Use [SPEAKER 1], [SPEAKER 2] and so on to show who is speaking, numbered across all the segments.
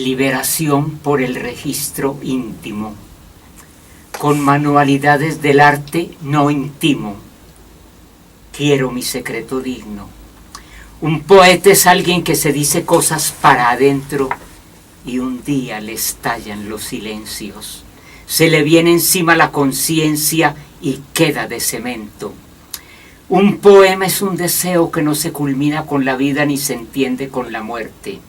[SPEAKER 1] liberación por el registro íntimo. Con manualidades del arte no intimo, quiero mi secreto digno. Un poeta es alguien que se dice cosas para adentro y un día le estallan los silencios. Se le viene encima la conciencia y queda de cemento. Un poema es un deseo que no se culmina con la vida ni se entiende con la muerte.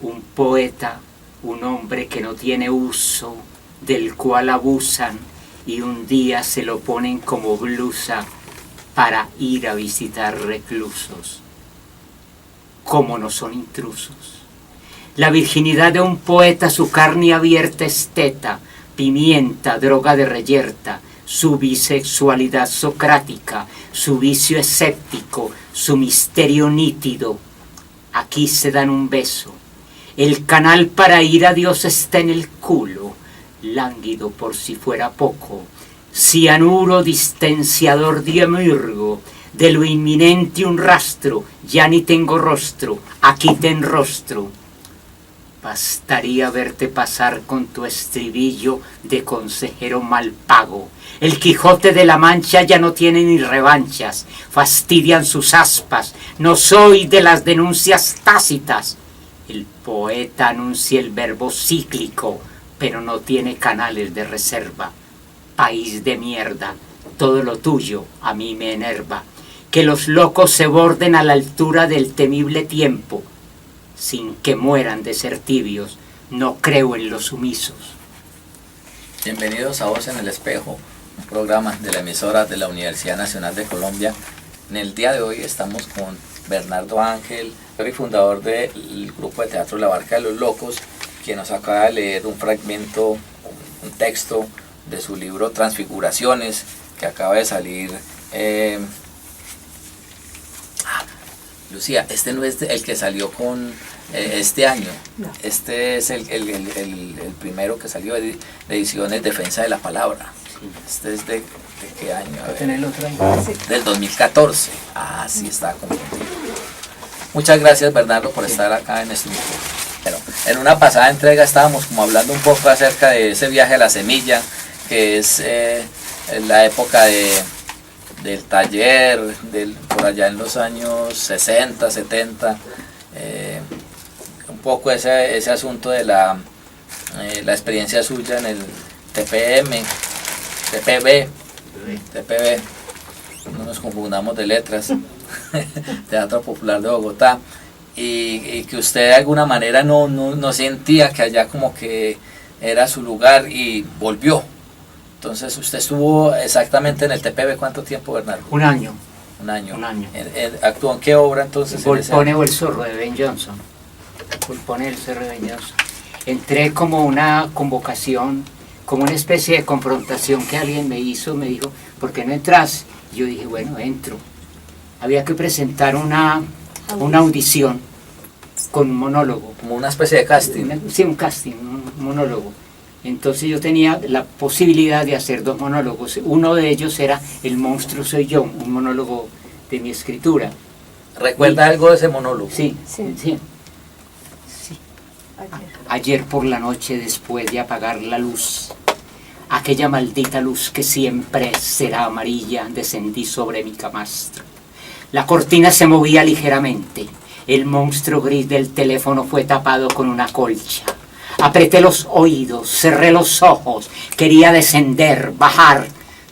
[SPEAKER 1] Un poeta, un hombre que no tiene uso, del cual abusan y un día se lo ponen como blusa para ir a visitar reclusos. ¿Cómo no son intrusos? La virginidad de un poeta, su carne abierta es teta, pimienta, droga de reyerta, su bisexualidad socrática, su vicio escéptico, su misterio nítido. Aquí se dan un beso. El canal para ir a Dios está en el culo, lánguido por si fuera poco. Cianuro distenciador diamirgo, de lo inminente un rastro, ya ni tengo rostro, aquí te enrostro. Bastaría verte pasar con tu estribillo de consejero mal pago. El Quijote de la Mancha ya no tiene ni revanchas, fastidian sus aspas, no soy de las denuncias tácitas. El poeta anuncia el verbo cíclico, pero no tiene canales de reserva. País de mierda, todo lo tuyo a mí me enerva. Que los locos se borden a la altura del temible tiempo, sin que mueran de ser tibios, no creo en los sumisos.
[SPEAKER 2] Bienvenidos a Voz en el Espejo, un programa de la emisora de la Universidad Nacional de Colombia. En el día de hoy estamos con Bernardo Ángel, y fundador del grupo de teatro La Barca de los Locos, quien nos acaba de leer un fragmento, un texto de su libro Transfiguraciones, que acaba de salir. Lucía, este no es el que salió con este año, no. Este es el primero que salió de Ediciones Defensa de la Palabra. Sí. Este es de qué año? A ver. El otro año. Del 2014. Ah, sí, está confundido. Muchas gracias, Bernardo, por estar acá en este grupo. Pero en una pasada entrega estábamos como hablando un poco acerca de ese viaje a la semilla, que es la época del taller, por allá en los años 60, 70, un poco ese asunto de la experiencia suya en el TPB, no nos confundamos de letras, Teatro Popular de Bogotá, y que usted de alguna manera no sentía que allá como que era su lugar y volvió. Entonces, usted estuvo exactamente en el TPB, ¿cuánto tiempo, Bernardo?
[SPEAKER 1] Un año.
[SPEAKER 2] Un año.
[SPEAKER 1] Un año.
[SPEAKER 2] ¿Actuó en qué obra entonces?
[SPEAKER 1] Volpone o el zorro de Ben Jonson. Volpone el zorro de Ben Jonson. Entré como una convocación, como una especie de confrontación que alguien me hizo, me dijo, ¿por qué no entras? Y yo dije, bueno, entro. Había que presentar una audición con un monólogo.
[SPEAKER 2] Como una especie de casting.
[SPEAKER 1] Sí, un casting, un monólogo. Entonces yo tenía la posibilidad de hacer dos monólogos. Uno de ellos era El monstruo soy yo, un monólogo de mi escritura.
[SPEAKER 2] ¿Recuerda algo de ese monólogo?
[SPEAKER 1] Sí. Ayer por la noche, después de apagar la luz, aquella maldita luz que siempre será amarilla, descendí sobre mi camastro. La cortina se movía ligeramente. El monstruo gris del teléfono fue tapado con una colcha. Apreté los oídos, cerré los ojos, quería descender, bajar,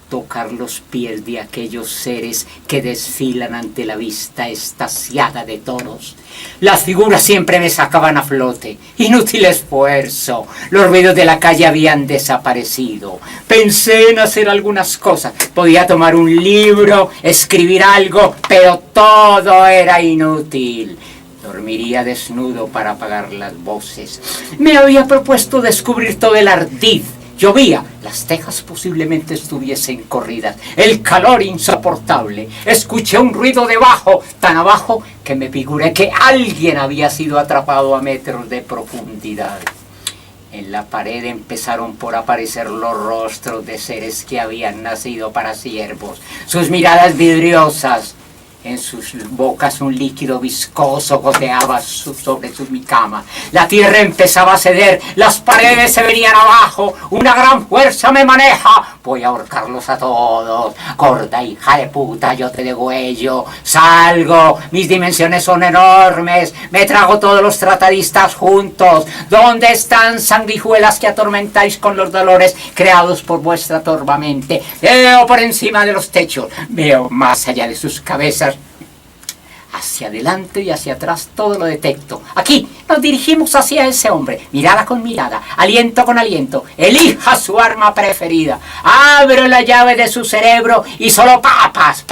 [SPEAKER 1] tocar los pies de aquellos seres que desfilan ante la vista estasiada de toros. Las figuras siempre me sacaban a flote, inútil esfuerzo, los ruidos de la calle habían desaparecido. Pensé en hacer algunas cosas, podía tomar un libro, escribir algo, pero todo era inútil. Dormiría desnudo para apagar las voces. Me había propuesto descubrir todo el ardid. Llovía, las tejas posiblemente estuviesen corridas. El calor insoportable. Escuché un ruido debajo, tan abajo que me figuré que alguien había sido atrapado a metros de profundidad. En la pared empezaron por aparecer los rostros de seres que habían nacido para siervos. Sus miradas vidriosas En sus bocas un líquido viscoso goteaba sobre mi cama. La tierra empezaba a ceder, las paredes se venían abajo, una gran fuerza me maneja. Voy a ahorcarlos a todos. Gorda hija de puta, yo te degüello. Salgo, mis dimensiones son enormes, me trago todos los tratadistas juntos. ¿Dónde están, sanguijuelas que atormentáis con los dolores creados por vuestra torva mente? Veo por encima de los techos, veo más allá de sus cabezas. Hacia adelante y hacia atrás todo lo detecto. Aquí nos dirigimos hacia ese hombre, mirada con mirada, aliento con aliento. Elija su arma preferida. Abro la llave de su cerebro y solo papas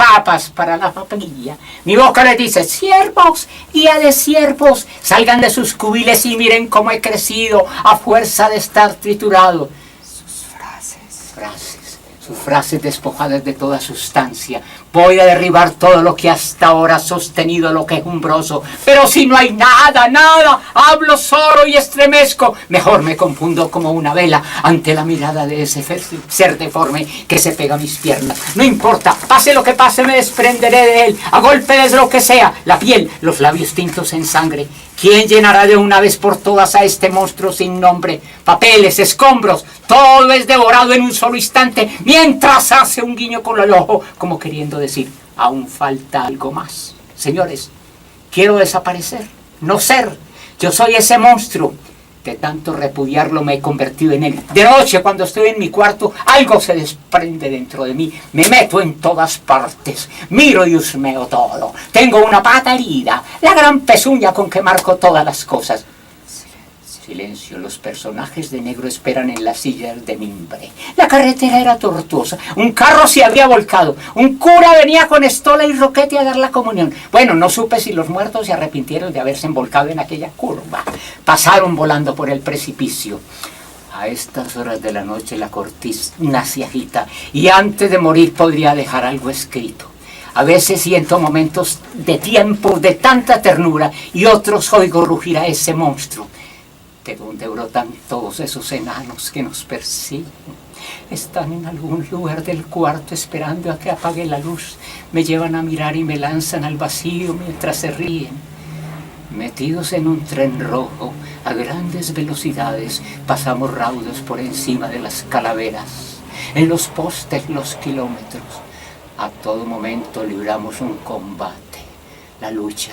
[SPEAKER 1] para la papilla. Mi boca le dice: siervos, guía de siervos, salgan de sus cubiles y miren cómo he crecido a fuerza de estar triturado. Sus frases despojadas de toda sustancia. Voy a derribar todo lo que hasta ahora ha sostenido lo quejumbroso. Pero si no hay nada, hablo solo y estremezco. Mejor me confundo como una vela ante la mirada de ese ser deforme que se pega a mis piernas. No importa, pase lo que pase, me desprenderé de él, a golpe de lo que sea. La piel, los labios tintos en sangre. ¿Quién llenará de una vez por todas a este monstruo sin nombre? Papeles, escombros, todo es devorado en un solo instante, mientras hace un guiño con el ojo, como queriendo decir: aún falta algo más. Señores, quiero desaparecer, no ser. Yo soy ese monstruo. De tanto repudiarlo me he convertido en él. De noche, cuando estoy en mi cuarto, algo se desprende dentro de mí. Me meto en todas partes. Miro y husmeo todo. Tengo una pata herida, la gran pezuña con que marco todas las cosas. Silencio, los personajes de negro esperan en las sillas de mimbre. La carretera era tortuosa, un carro se había volcado, un cura venía con estola y roquete a dar la comunión. Bueno, no supe si los muertos se arrepintieron de haberse embolcado en aquella curva. Pasaron volando por el precipicio. A estas horas de la noche la cortina se agita y antes de morir podría dejar algo escrito. A veces siento momentos de tiempo de tanta ternura y otros oigo rugir a ese monstruo. ¿De dónde brotan todos esos enanos que nos persiguen? Están en algún lugar del cuarto esperando a que apague la luz. Me llevan a mirar y me lanzan al vacío mientras se ríen. Metidos en un tren rojo, a grandes velocidades, pasamos raudos por encima de las calaveras. En los postes, los kilómetros. A todo momento libramos un combate. La lucha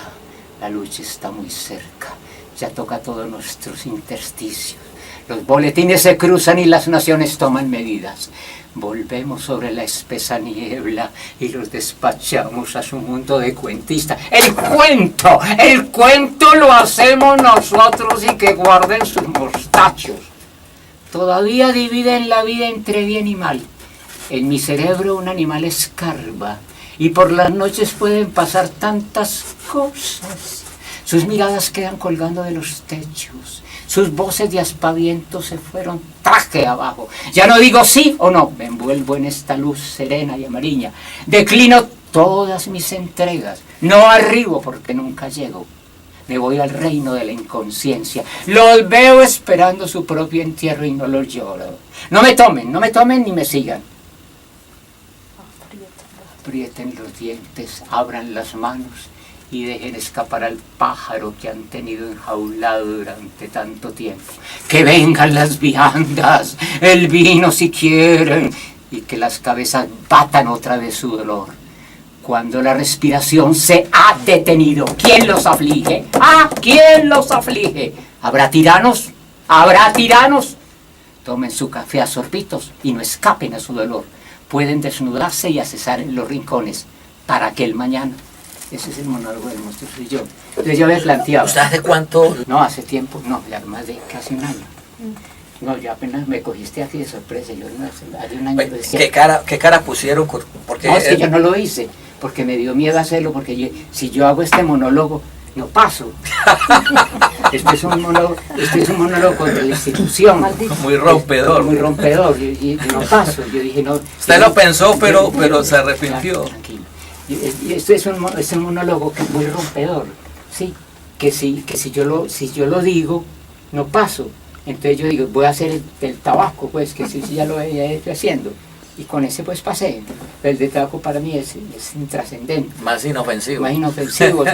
[SPEAKER 1] está muy cerca. Ya toca todos nuestros intersticios. Los boletines se cruzan y las naciones toman medidas. Volvemos sobre la espesa niebla y los despachamos a su mundo de cuentista. ¡El cuento lo hacemos nosotros y que guarden sus mostachos! Todavía dividen la vida entre bien y mal. En mi cerebro un animal escarba y por las noches pueden pasar tantas cosas. Sus miradas quedan colgando de los techos. Sus voces de aspaviento se fueron traje abajo. Ya no digo sí o no. Me envuelvo en esta luz serena y amarilla. Declino todas mis entregas. No arribo porque nunca llego. Me voy al reino de la inconsciencia. Los veo esperando su propio entierro y no los lloro. No me tomen ni me sigan. Aprieten los dientes, abran las manos y dejen escapar al pájaro que han tenido enjaulado durante tanto tiempo. Que vengan las viandas, el vino si quieren, y que las cabezas batan otra vez su dolor. Cuando la respiración se ha detenido, ¿quién los aflige? ¡Ah! ¿Quién los aflige? ¿Habrá tiranos? ¿Habrá tiranos? Tomen su café a sorbitos y no escapen a su dolor. Pueden desnudarse y accesar en los rincones para aquel mañana. Ese es el monólogo del monstruo, soy yo. Entonces yo me planteaba.
[SPEAKER 2] ¿Usted hace cuánto?
[SPEAKER 1] No, hace tiempo, no, ya más de casi un año. No, yo apenas me cogiste aquí de sorpresa. Yo no, hace un año decía,
[SPEAKER 2] ¿Qué cara pusieron? Porque
[SPEAKER 1] no, es que yo no lo hice, porque me dio miedo hacerlo, porque si yo hago este monólogo, no paso. Este es un monólogo contra la institución.
[SPEAKER 2] Muy rompedor.
[SPEAKER 1] Muy rompedor, y no paso. Yo dije, no.
[SPEAKER 2] Usted lo pensó, pero se arrepintió.
[SPEAKER 1] Tranquilo. Y esto es un monólogo que es muy rompedor, ¿sí? Que si yo lo digo, no paso. Entonces yo digo, voy a hacer el tabaco, pues, que si ya lo he hecho haciendo. Y con ese pues pasé. El de tabaco para mí es intrascendente.
[SPEAKER 2] Más inofensivo.
[SPEAKER 1] Más inofensivo, es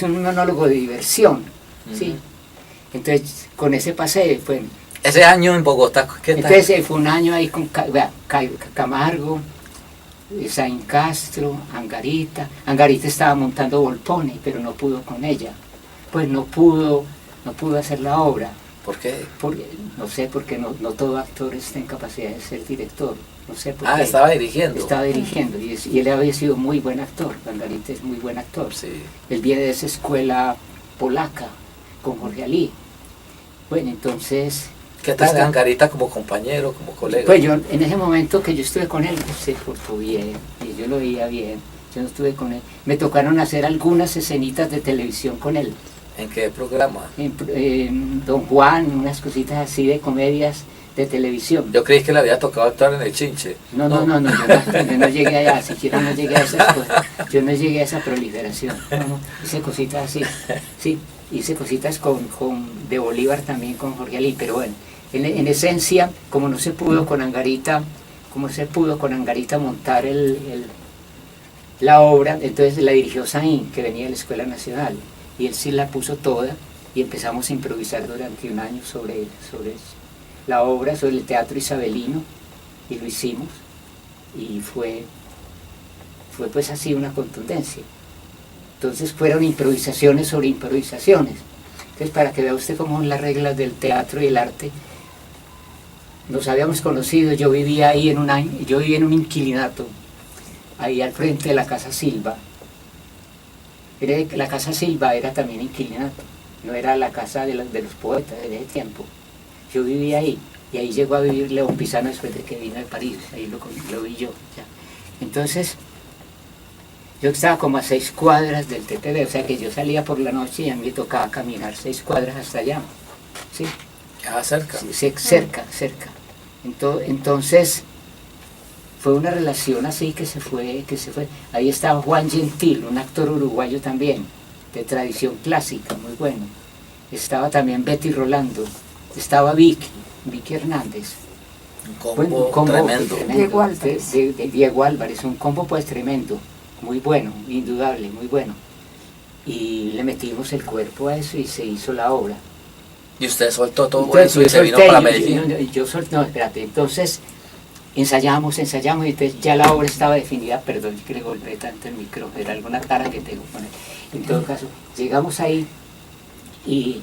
[SPEAKER 1] un monólogo de diversión, ¿sí? Entonces, con ese pasé, pues...
[SPEAKER 2] Ese año en Bogotá, ¿qué tal?
[SPEAKER 1] Entonces, fue un año ahí con Camargo, Saín Castro, Angarita. Angarita estaba montando Volpone, pero no pudo con ella. Pues no pudo hacer la obra.
[SPEAKER 2] ¿Por qué?
[SPEAKER 1] No sé, porque no todo actor está en capacidad de ser director. No sé por qué.
[SPEAKER 2] Estaba dirigiendo.
[SPEAKER 1] Estaba dirigiendo, y él había sido muy buen actor. Angarita es muy buen actor.
[SPEAKER 2] Sí.
[SPEAKER 1] Él viene de esa escuela polaca, con Jorge Alí. Bueno, entonces...
[SPEAKER 2] ¿Qué tal Angarita como compañero, como colega?
[SPEAKER 1] Pues yo, en ese momento que yo estuve con él, pues, se portó bien, y yo lo veía bien. Yo no estuve con él. Me tocaron hacer algunas escenitas de televisión con él.
[SPEAKER 2] ¿En qué programa?
[SPEAKER 1] En Don Juan, unas cositas así de comedias de televisión.
[SPEAKER 2] Yo creí que le había tocado actuar en el Chinche.
[SPEAKER 1] No, yo no llegué allá, siquiera no llegué a esas cosas. Yo no llegué a esa proliferación. No, hice cositas así, sí, hice cositas de Bolívar también con Jorge Alí, pero bueno, en esencia, como no se pudo con Angarita, montar la obra, entonces la dirigió Saín, que venía de la Escuela Nacional. Y él sí la puso toda y empezamos a improvisar durante un año sobre la obra, sobre el teatro isabelino, y lo hicimos, y fue pues así una contundencia. Entonces fueron improvisaciones sobre improvisaciones. Entonces, para que vea usted cómo son las reglas del teatro y el arte, nos habíamos conocido, yo vivía en un inquilinato, ahí al frente de la Casa Silva. La Casa Silva era también inquilinato, no era la casa de los poetas de ese tiempo. Yo vivía ahí, y ahí llegó a vivir León Pisano después de que vino de París, ahí lo vi yo. Ya. Entonces, yo estaba como a 6 cuadras del TPB, o sea que yo salía por la noche y a mí me tocaba caminar 6 cuadras hasta allá. ¿Sí?
[SPEAKER 2] Cerca.
[SPEAKER 1] Sí, cerca. Entonces, fue una relación así que se fue. Ahí estaba Juan Gentil, un actor uruguayo también, de tradición clásica, muy bueno. Estaba también Betty Rolando, estaba Vicky Hernández.
[SPEAKER 2] Un combo tremendo.
[SPEAKER 1] Diego Álvarez. De Diego Álvarez, un combo pues tremendo, muy bueno, indudable, muy bueno. Y le metimos el cuerpo a eso y se hizo la obra.
[SPEAKER 2] ¿Y usted soltó todo
[SPEAKER 1] Entonces,
[SPEAKER 2] eso y se vino para Medellín?
[SPEAKER 1] Yo solté, no, espérate, entonces... Ensayamos y entonces ya la obra estaba definida, perdón que le golpeé tanto el micrófono, era alguna tara que tengo con él. En todo caso, llegamos ahí y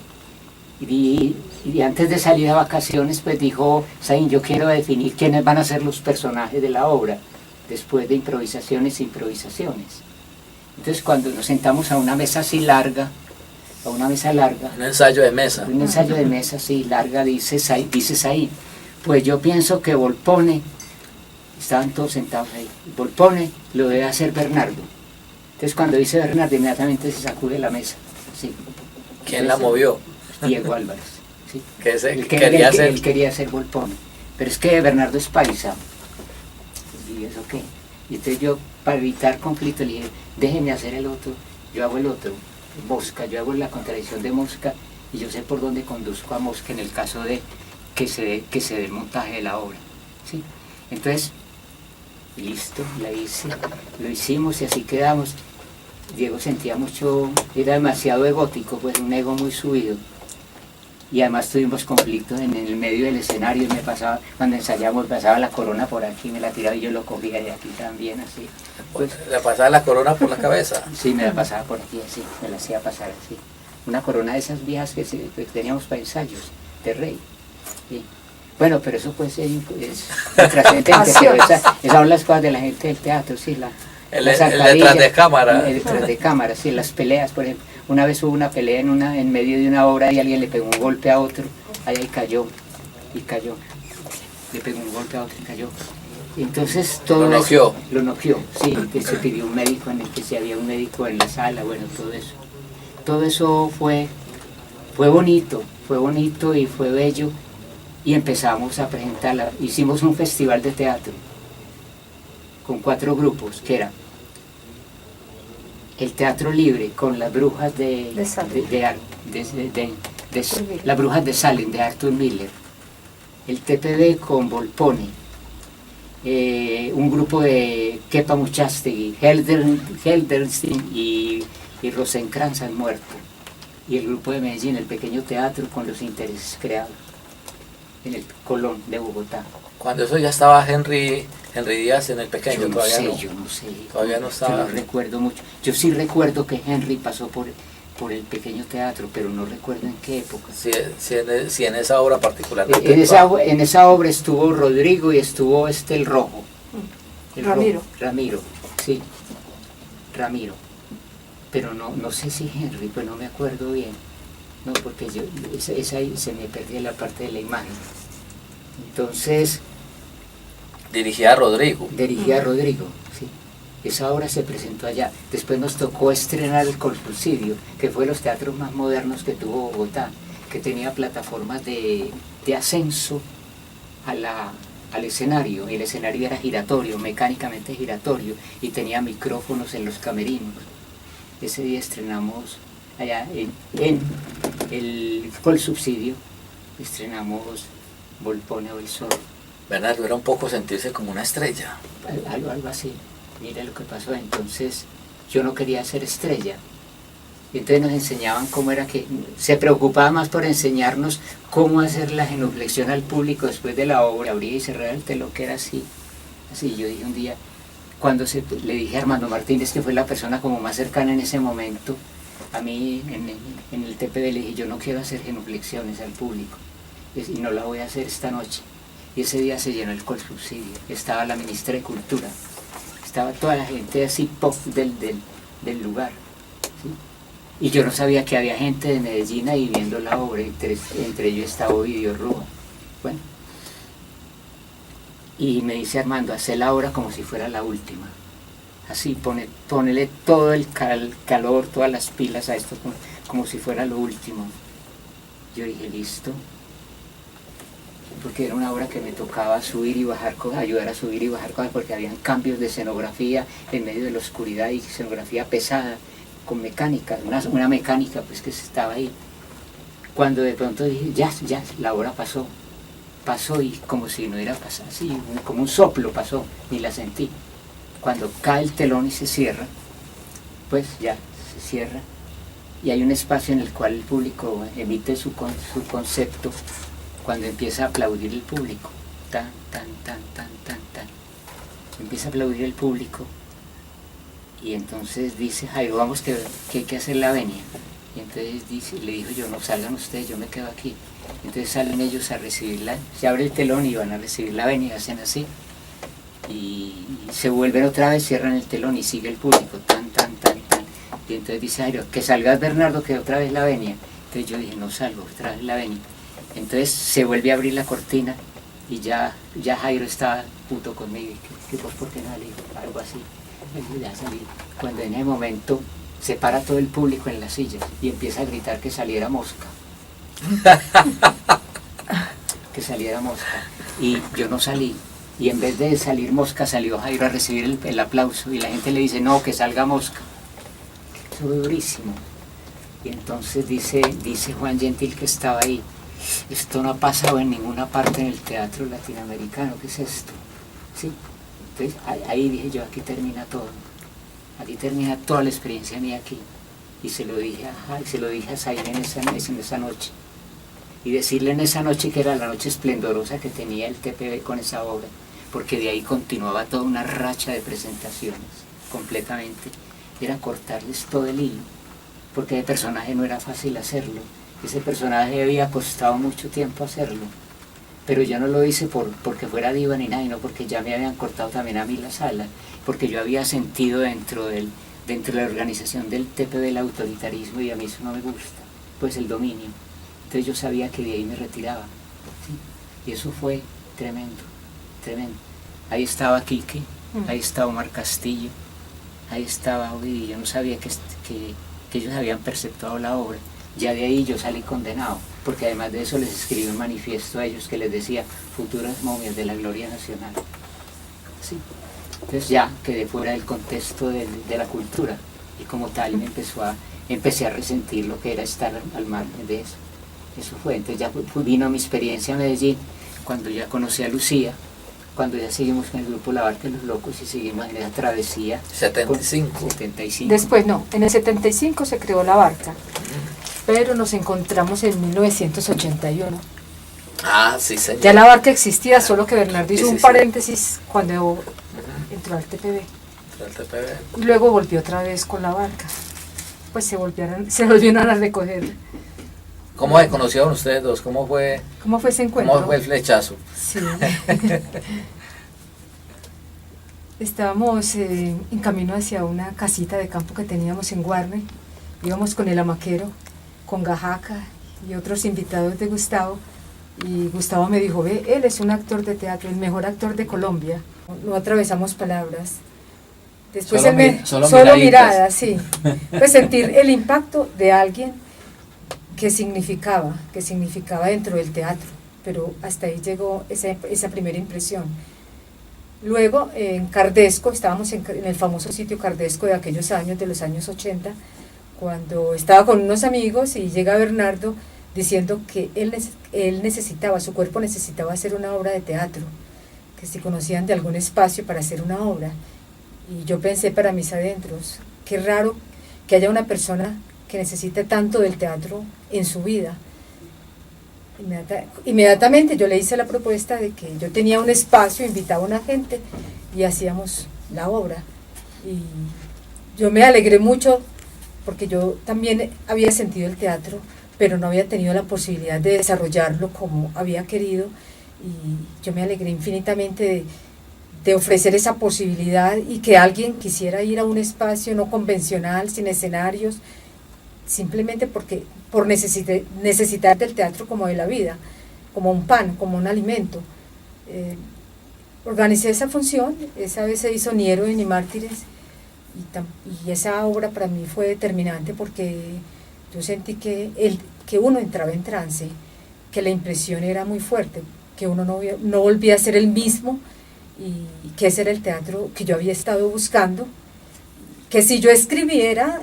[SPEAKER 1] antes de salir a vacaciones pues dijo Saín, yo quiero definir quiénes van a ser los personajes de la obra, después de improvisaciones. Entonces cuando nos sentamos a una mesa así larga, un ensayo de mesa así larga, dice Saín, pues yo pienso que Volpone, estaban todos sentados ahí, Volpone lo debe hacer Bernardo. Entonces cuando dice Bernardo inmediatamente se sacude la mesa. Sí.
[SPEAKER 2] ¿Quién la movió?
[SPEAKER 1] Diego Álvarez. Sí.
[SPEAKER 2] Él
[SPEAKER 1] quería hacer Volpone, pero es que Bernardo es paisa. ¿Y eso qué? Y entonces yo, para evitar conflicto, le dije, déjenme hacer el otro, yo hago el otro, Mosca, yo hago la contradicción de Mosca y yo sé por dónde conduzco a Mosca en el caso de que se dé el montaje de la obra. ¿Sí? Entonces, listo, lo hicimos y así quedamos. Diego sentía mucho, era demasiado egótico, pues un ego muy subido. Y además tuvimos conflictos en el medio del escenario, me pasaba, cuando ensayamos pasaba la corona por aquí, me la tiraba y yo lo cogía de aquí también, así.
[SPEAKER 2] Pues, ¿le pasaba la corona por la cabeza?
[SPEAKER 1] Sí, me la pasaba por aquí, así, me la hacía pasar así. Una corona de esas viejas que teníamos para ensayos, de rey. Sí. Bueno, pero eso puede ser trascendente, pero esas son las cosas de la gente del teatro, sí,
[SPEAKER 2] el detrás de cámara.
[SPEAKER 1] El detrás de cámara, sí, las peleas, por ejemplo. Una vez hubo una pelea en medio de una obra y alguien le pegó un golpe a otro, ahí cayó, le pegó un golpe a otro y cayó. Y entonces todo
[SPEAKER 2] lo noqueó.
[SPEAKER 1] Lo noqueó, sí, que se pidió un médico, en el que si había un médico en la sala, bueno, todo eso. Todo eso fue bonito y fue bello, y empezamos a presentarla. Hicimos un festival de teatro con 4 grupos, que era el Teatro Libre con las brujas las brujas de Salem, de Arthur Miller, el TPB con Volpone, un grupo de Kepa Muchastegui, Helderstein y Rosenkrantz han muerto, y el grupo de Medellín, el pequeño teatro con los intereses creados en el Colón de Bogotá.
[SPEAKER 2] Cuando eso ya estaba Henry Díaz en el pequeño,
[SPEAKER 1] Yo no
[SPEAKER 2] todavía
[SPEAKER 1] sé,
[SPEAKER 2] no.
[SPEAKER 1] yo no sé.
[SPEAKER 2] Todavía no estaba.
[SPEAKER 1] Yo no recuerdo mucho. Yo sí recuerdo que Henry pasó por el pequeño teatro, pero no recuerdo en qué época.
[SPEAKER 2] Si en esa obra particularmente.
[SPEAKER 1] En esa obra estuvo Rodrigo y estuvo el rojo.
[SPEAKER 3] Ramiro.
[SPEAKER 1] Ramiro, sí. Ramiro. Pero no sé si Henry, pues no me acuerdo bien. No, porque esa ahí se me perdía la parte de la imagen. Entonces...
[SPEAKER 2] Dirigía a Rodrigo.
[SPEAKER 1] Dirigía a Rodrigo, sí. Esa obra se presentó allá. Después nos tocó estrenar el Colsubsidio, que fue de los teatros más modernos que tuvo Bogotá, que tenía plataformas de ascenso al escenario. El escenario era giratorio, mecánicamente giratorio, y tenía micrófonos en los camerinos. Ese día estrenamos allá en el Colsubsidio, estrenamos Volpone o el Sol.
[SPEAKER 2] Bernardo, era un poco sentirse como una estrella.
[SPEAKER 1] Algo así. Mira lo que pasó. Entonces yo no quería ser estrella. Entonces nos enseñaban cómo era que... Se preocupaba más por enseñarnos cómo hacer la genuflexión al público después de la obra, abrir y cerrar el telón, que era así. Así yo dije un día, cuando le dije a Armando Martínez, que fue la persona como más cercana en ese momento, a mí en el TPB le dije, yo no quiero hacer genuflexiones al público, y no la voy a hacer esta noche. Y ese día se llenó el Colsubsidio, estaba la ministra de Cultura, estaba toda la gente así pop del lugar, ¿sí? Y yo no sabía que había gente de Medellín ahí viendo la obra, entre ellos estaba Ovidio Rúa. Bueno, y me dice Armando, hace la obra como si fuera la última, así, ponele todo el calor, todas las pilas a esto como si fuera lo último. Yo dije, listo, porque era una obra que me tocaba subir y bajar cosas, ayudar a subir y bajar cosas, porque habían cambios de escenografía en medio de la oscuridad, y escenografía pesada, con mecánica, una mecánica pues que estaba ahí. Cuando de pronto dije, ya, la obra pasó y como si no hubiera pasado, así, como un soplo pasó, ni la sentí. Cuando cae el telón y se cierra, pues ya se cierra, y hay un espacio en el cual el público emite su concepto, cuando empieza a aplaudir el público, tan, empieza a aplaudir el público, y entonces dice Jairo, vamos que hay que hacer la venia. Y entonces le dijo yo, no salgan ustedes, yo me quedo aquí. Entonces salen ellos a recibirla, se abre el telón y van a recibir la venia, hacen así, y se vuelven otra vez, cierran el telón y sigue el público, tan. Y entonces dice Jairo, que salgas Bernardo, que otra vez la venia. Entonces yo dije, no salgo, otra vez la venia. Entonces se vuelve a abrir la cortina y ya Jairo estaba puto conmigo, que vos por qué no le dijo algo así. Y ya salí. Cuando en ese momento se para todo el público en las sillas y empieza a gritar que saliera Mosca. Que saliera Mosca. Y yo no salí. Y en vez de salir Mosca, salió Jairo a recibir el aplauso. Y la gente le dice, no, que salga Mosca. Eso fue durísimo. Y entonces dice Juan Gentil, que estaba ahí, esto no ha pasado en ninguna parte en el teatro latinoamericano, ¿qué es esto? ¿Sí? Entonces ahí dije yo, aquí termina todo. Aquí termina toda la experiencia mía aquí. Y se lo dije a Zaire en esa noche. Y decirle en esa noche que era la noche esplendorosa que tenía el TPB con esa obra, porque de ahí continuaba toda una racha de presentaciones, completamente. Era cortarles todo el hilo, porque ese personaje no era fácil hacerlo. Ese personaje había costado mucho tiempo hacerlo. Pero yo no lo hice porque fuera diva ni nada, no, porque ya me habían cortado también a mí la sala, porque yo había sentido dentro de la organización del TPB el autoritarismo, y a mí eso no me gusta, pues el dominio. Entonces yo sabía que de ahí me retiraba, ¿sí? Y eso fue tremendo. Ahí estaba Quique, ahí estaba Omar Castillo, ahí estaba Ovidio. Yo no sabía que ellos habían perceptuado la obra. Ya de ahí yo salí condenado, porque además de eso les escribí un manifiesto a ellos que les decía, futuras momias de la gloria nacional. ¿Sí? Entonces ya quedé fuera del contexto de la cultura, y como tal empecé a resentir lo que era estar al margen de eso. Eso fue. Entonces ya vino mi experiencia en Medellín, cuando ya conocí a Lucía, cuando ya seguimos con el grupo La Barca de los Locos y seguimos en esa travesía.
[SPEAKER 2] 75.
[SPEAKER 1] 75.
[SPEAKER 3] Después no, en el 75 se creó La Barca, pero nos encontramos en 1981.
[SPEAKER 2] Ah, sí, señor.
[SPEAKER 3] Ya La Barca existía, solo que Bernardo hizo
[SPEAKER 2] Sí,
[SPEAKER 3] un
[SPEAKER 2] sí.
[SPEAKER 3] paréntesis cuando entró al TPB.
[SPEAKER 2] El TPB.
[SPEAKER 3] Y luego volvió otra vez con La Barca. Pues se volvieron a recoger.
[SPEAKER 2] ¿Cómo se conocieron ustedes dos? ¿Cómo fue
[SPEAKER 3] Ese encuentro?
[SPEAKER 2] ¿Cómo fue el flechazo?
[SPEAKER 3] Sí. Estábamos en camino hacia una casita de campo que teníamos en Guarne. Íbamos con el amaquero, con Gajaca y otros invitados de Gustavo. Y Gustavo me dijo, ve, él es un actor de teatro, el mejor actor de Colombia. No atravesamos palabras. Después
[SPEAKER 2] solo
[SPEAKER 3] miradas, sí. Pues sentir el impacto de alguien que significaba dentro del teatro, pero hasta ahí llegó esa primera impresión. Luego en Cardesco, estábamos en el famoso sitio Cardesco de aquellos años, de los años 80, cuando estaba con unos amigos y llega Bernardo diciendo que él necesitaba, su cuerpo necesitaba hacer una obra de teatro, que si conocían de algún espacio para hacer una obra. Y yo pensé para mis adentros, qué raro que haya una persona que necesite tanto del teatro en su vida. Inmediatamente yo le hice la propuesta de que yo tenía un espacio, invitaba a una gente y hacíamos la obra. Y yo me alegré mucho porque yo también había sentido el teatro, pero no había tenido la posibilidad de desarrollarlo como había querido, y yo me alegré infinitamente de ofrecer esa posibilidad y que alguien quisiera ir a un espacio no convencional, sin escenarios, simplemente por necesitar del teatro como de la vida, como un pan, como un alimento. Organicé esa función, esa vez se hizo Ni Héroe ni Mártires, y esa obra para mí fue determinante porque yo sentí que uno entraba en trance, que la impresión era muy fuerte, que uno no volvía a ser el mismo, y que ese era el teatro que yo había estado buscando, que si yo escribiera,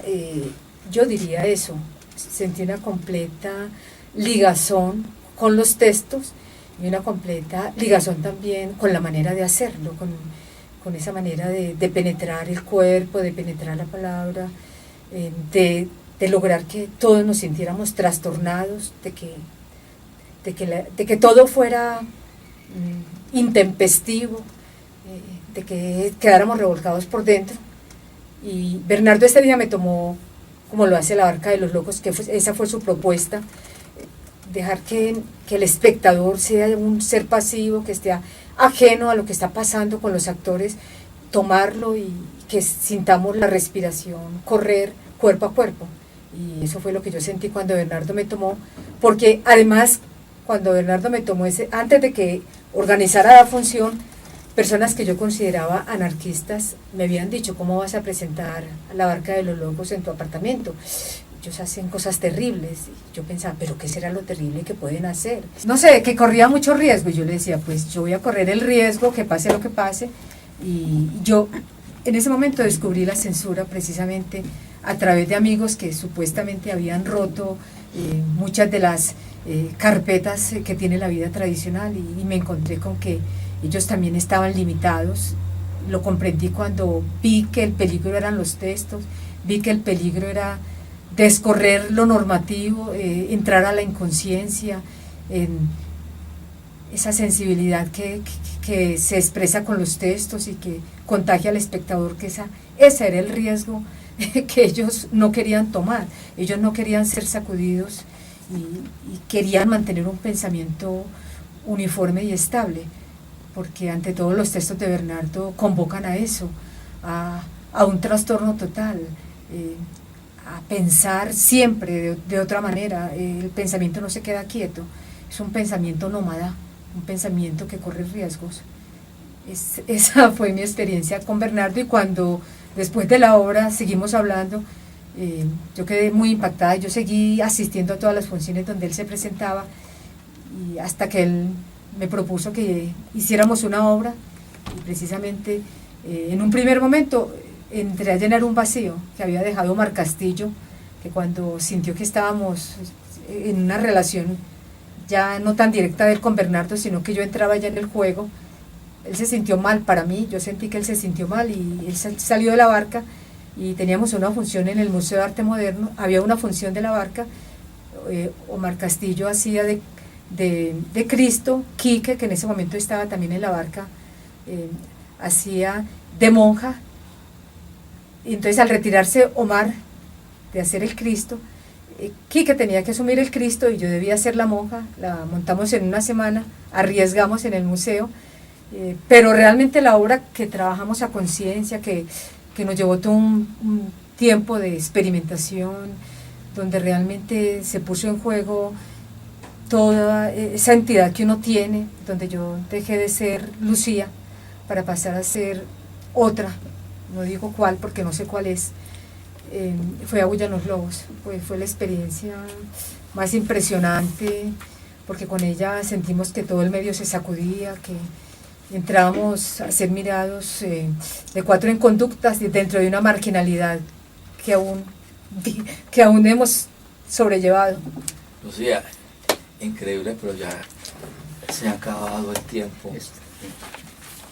[SPEAKER 3] yo diría eso. Sentí una completa ligazón con los textos y una completa ligazón también con la manera de hacerlo, con esa manera de penetrar el cuerpo, de penetrar la palabra, de lograr que todos nos sintiéramos trastornados, de que todo fuera intempestivo, de que quedáramos revolcados por dentro. Y Bernardo este día me tomó, como lo hace La Barca de los Locos, que esa fue su propuesta, dejar que el espectador sea un ser pasivo, que esté ajeno a lo que está pasando con los actores, tomarlo y que sintamos la respiración correr cuerpo a cuerpo. Y eso fue lo que yo sentí cuando Bernardo me tomó, porque además cuando Bernardo me tomó antes de que organizara la función, personas que yo consideraba anarquistas me habían dicho, ¿cómo vas a presentar La Barca de los Locos en tu apartamento? Ellos hacen cosas terribles. Y yo pensaba, ¿pero qué será lo terrible que pueden hacer? No sé, que corría mucho riesgo. Y yo le decía, pues yo voy a correr el riesgo, que pase lo que pase. Y yo en ese momento descubrí la censura precisamente a través de amigos que supuestamente habían roto muchas de las carpetas que tiene la vida tradicional, y me encontré con que ellos también estaban limitados. Lo comprendí cuando vi que el peligro eran los textos, vi que el peligro era descorrer lo normativo, entrar a la inconsciencia, en esa sensibilidad que se expresa con los textos y que contagia al espectador, que ese era el riesgo que ellos no querían tomar. Ellos no querían ser sacudidos y querían mantener un pensamiento uniforme y estable, porque ante todo los textos de Bernardo convocan a eso, a un trastorno total, a pensar siempre de otra manera. El pensamiento no se queda quieto, es un pensamiento nómada, un pensamiento que corre riesgos. Esa fue mi experiencia con Bernardo, y cuando después de la obra seguimos hablando, yo quedé muy impactada. Yo seguí asistiendo a todas las funciones donde él se presentaba, y hasta que él me propuso que hiciéramos una obra, y precisamente en un primer momento entré a llenar un vacío que había dejado Omar Castillo, que cuando sintió que estábamos en una relación ya no tan directa de él con Bernardo, sino que yo entraba ya en el juego, él se sintió mal para mí, yo sentí que él se sintió mal y él salió de la barca y teníamos una función en el Museo de Arte Moderno, había una función de la barca, Omar Castillo hacía de Cristo, Quique, que en ese momento estaba también en la barca, hacía de monja, y entonces al retirarse Omar de hacer el Cristo, Quique tenía que asumir el Cristo y yo debía ser la monja, la montamos en una semana, arriesgamos en el museo, pero realmente la obra que trabajamos a conciencia, que nos llevó todo un tiempo de experimentación, donde realmente se puso en juego toda esa entidad que uno tiene, donde yo dejé de ser Lucía para pasar a ser otra, no digo cuál porque no sé cuál es, fue Aúllan los Lobos, fue la experiencia más impresionante, porque con ella sentimos que todo el medio se sacudía, que entrábamos a ser mirados de cuatro en conductas dentro de una marginalidad que aún hemos sobrellevado.
[SPEAKER 2] Lucía, increíble, pero ya se ha acabado el tiempo.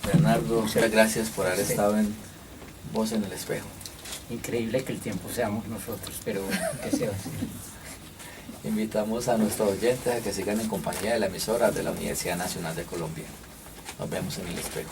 [SPEAKER 2] Bernardo, muchas gracias por haber estado en Voz en el Espejo.
[SPEAKER 1] Increíble que el tiempo seamos nosotros, pero ¿qué se va a hacer?
[SPEAKER 2] Invitamos a nuestros oyentes a que sigan en compañía de la emisora de la Universidad Nacional de Colombia. Nos vemos en el espejo.